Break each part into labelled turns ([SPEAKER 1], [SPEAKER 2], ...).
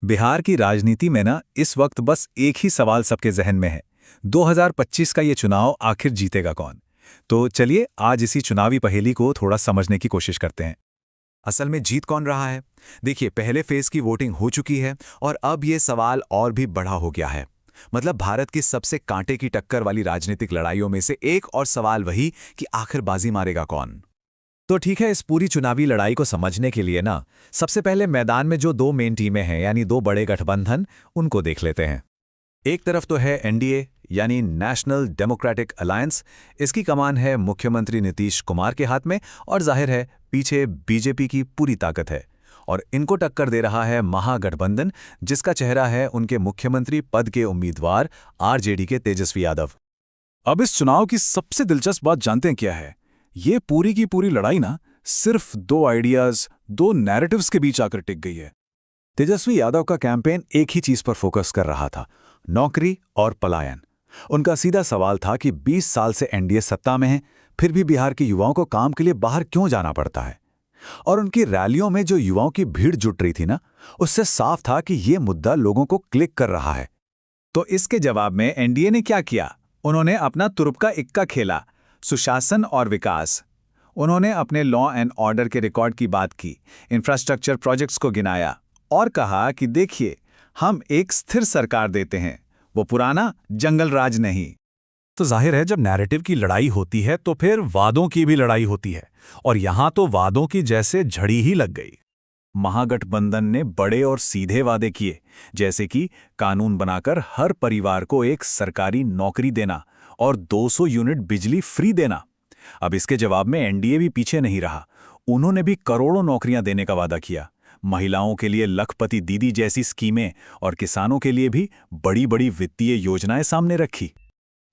[SPEAKER 1] बिहार की राजनीति में ना इस वक्त बस एक ही सवाल सबके जहन में है। 2025 का ये चुनाव आखिर जीतेगा कौन? तो चलिए आज इसी चुनावी पहेली को थोड़ा समझने की कोशिश करते हैं।
[SPEAKER 2] असल में जीत कौन रहा है? देखिए, पहले फेज की वोटिंग हो चुकी है और अब ये सवाल और भी बड़ा हो गया है। मतलब भारत की सबसे कांटे की टक्कर वाली राजनीतिक लड़ाइयों में से एक और सवाल वही कि आखिर बाजी मारेगा कौन। तो ठीक है, इस पूरी चुनावी लड़ाई को समझने के लिए ना सबसे पहले मैदान में जो दो मेन टीमें हैं यानी दो बड़े गठबंधन, उनको देख लेते हैं। एक तरफ तो है एनडीए यानी नेशनल डेमोक्रेटिक अलायंस। इसकी कमान है मुख्यमंत्री नीतीश कुमार के हाथ में और जाहिर है पीछे बीजेपी की पूरी ताकत है। और इनको टक्कर दे रहा है महागठबंधन, जिसका चेहरा है उनके मुख्यमंत्री पद के उम्मीदवार आरजेडी के तेजस्वी यादव।
[SPEAKER 1] अब इस चुनाव की सबसे दिलचस्प बात जानते हैं क्या है? ये पूरी की पूरी लड़ाई ना सिर्फ दो आइडियाज, दो नैरेटिव्स के बीच आकर टिक गई है।
[SPEAKER 2] तेजस्वी यादव का कैंपेन एक ही चीज पर फोकस कर रहा था, नौकरी और पलायन। उनका सीधा सवाल था कि 20 साल से एनडीए सत्ता में है, फिर भी बिहार के युवाओं को काम के लिए बाहर क्यों जाना पड़ता है। और उनकी रैलियों में जो युवाओं की भीड़ जुट रही थी ना, उससे साफ था कि ये मुद्दा लोगों को क्लिक कर रहा है।
[SPEAKER 1] तो इसके जवाब में एनडीए ने क्या किया? उन्होंने अपना तुरुप का इक्का खेला, सुशासन और विकास। उन्होंने अपने लॉ एंड ऑर्डर के रिकॉर्ड की बात की, इंफ्रास्ट्रक्चर प्रोजेक्ट्स को गिनाया और कहा कि देखिए, हम एक स्थिर सरकार देते हैं, वो पुराना जंगल राज नहीं।
[SPEAKER 3] तो जाहिर है जब नैरेटिव की लड़ाई होती है तो फिर वादों की भी लड़ाई होती है, और यहां तो वादों की जैसे झड़ी ही लग गई।
[SPEAKER 1] महागठबंधन ने बड़े और सीधे वादे किए, जैसे कि कानून बनाकर हर परिवार को एक सरकारी नौकरी देना और 200 यूनिट बिजली फ्री देना। अब इसके जवाब में एनडीए भी पीछे नहीं रहा। उन्होंने भी करोड़ों नौकरियां देने का वादा किया, महिलाओं के लिए लखपति दीदी जैसी स्कीमें और किसानों के लिए भी बड़ी बड़ी वित्तीय योजनाएं सामने रखी।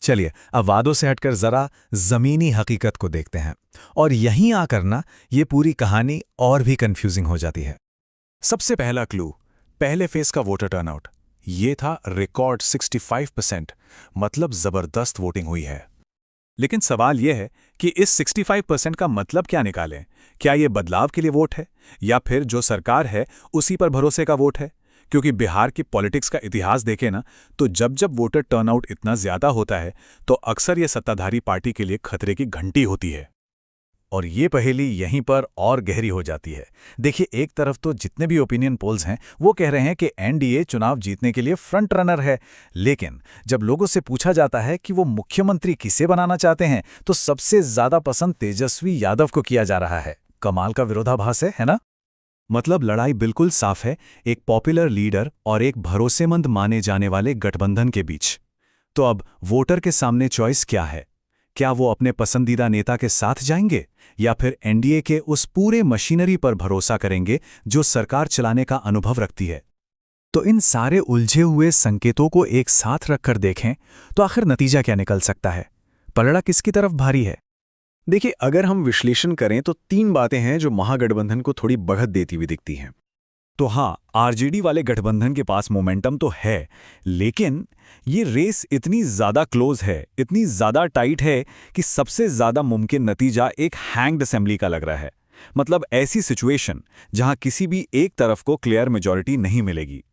[SPEAKER 3] चलिए अब वादों से हटकर जरा जमीनी हकीकत को देखते हैं, और यहीं आकर ना ये पूरी कहानी और भी कंफ्यूजिंग हो जाती है।
[SPEAKER 1] सबसे पहला क्लू, पहले फेज का वोटर टर्नआउट। ये था रिकॉर्ड 65%, मतलब जबरदस्त वोटिंग हुई है। लेकिन सवाल यह है कि इस 65% का मतलब क्या निकालें? क्या ये बदलाव के लिए वोट है या फिर जो सरकार है उसी पर भरोसे का वोट है? क्योंकि बिहार की पॉलिटिक्स का इतिहास देखें ना, तो जब जब वोटर टर्नआउट इतना ज्यादा होता है तो अक्सर ये सत्ताधारी पार्टी के लिए खतरे की घंटी होती है।
[SPEAKER 3] और ये पहेली यहीं पर और गहरी हो जाती है। देखिए, एक तरफ तो जितने भी ओपिनियन पोल्स हैं वो कह रहे हैं कि एनडीए चुनाव जीतने के लिए फ्रंट रनर है, लेकिन जब लोगों से पूछा जाता है कि वो मुख्यमंत्री किसे बनाना चाहते हैं तो सबसे ज्यादा पसंद तेजस्वी यादव को किया जा रहा है। कमाल का विरोधाभास है ना?
[SPEAKER 2] मतलब लड़ाई बिल्कुल साफ है, एक पॉपुलर लीडर और एक भरोसेमंद माने जाने वाले गठबंधन के बीच। तो अब वोटर के सामने चॉइस क्या है? क्या वो अपने पसंदीदा नेता के साथ जाएंगे या फिर एनडीए के उस पूरे मशीनरी पर भरोसा करेंगे जो सरकार चलाने का अनुभव रखती है? तो इन सारे उलझे हुए संकेतों को एक साथ रखकर देखें तो आखिर नतीजा क्या निकल सकता है? पलड़ा किसकी तरफ भारी है?
[SPEAKER 4] देखिए, अगर हम विश्लेषण करें तो 3 बातें हैं जो महागठबंधन को थोड़ी बढ़त देती हुई दिखती हैं।
[SPEAKER 2] तो हाँ, आरजेडी वाले गठबंधन के पास मोमेंटम तो है, लेकिन ये रेस इतनी ज्यादा क्लोज है, इतनी ज्यादा टाइट है कि सबसे ज्यादा मुमकिन नतीजा एक हैंग्ड असेंबली का लग रहा है। मतलब ऐसी सिचुएशन जहां किसी भी एक तरफ को क्लियर मेजॉरिटी नहीं मिलेगी।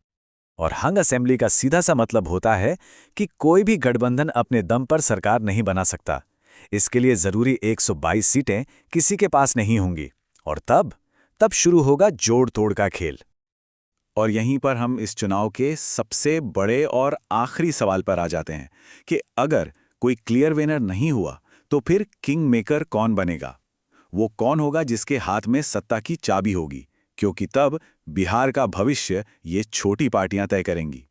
[SPEAKER 2] और हंग असेंबली का सीधा सा मतलब होता है कि कोई भी गठबंधन अपने दम पर सरकार नहीं बना सकता। इसके लिए जरूरी 122 सीटें किसी के पास नहीं होंगी, और तब शुरू होगा जोड़ तोड़ का खेल। और यहीं पर हम इस चुनाव के सबसे बड़े और आखिरी सवाल पर आ जाते हैं कि अगर कोई क्लियर विनर नहीं हुआ तो फिर किंग मेकर कौन बनेगा? वो कौन होगा जिसके हाथ में सत्ता की चाबी होगी? क्योंकि तब बिहार का भविष्य ये छोटी पार्टियां तय करेंगी।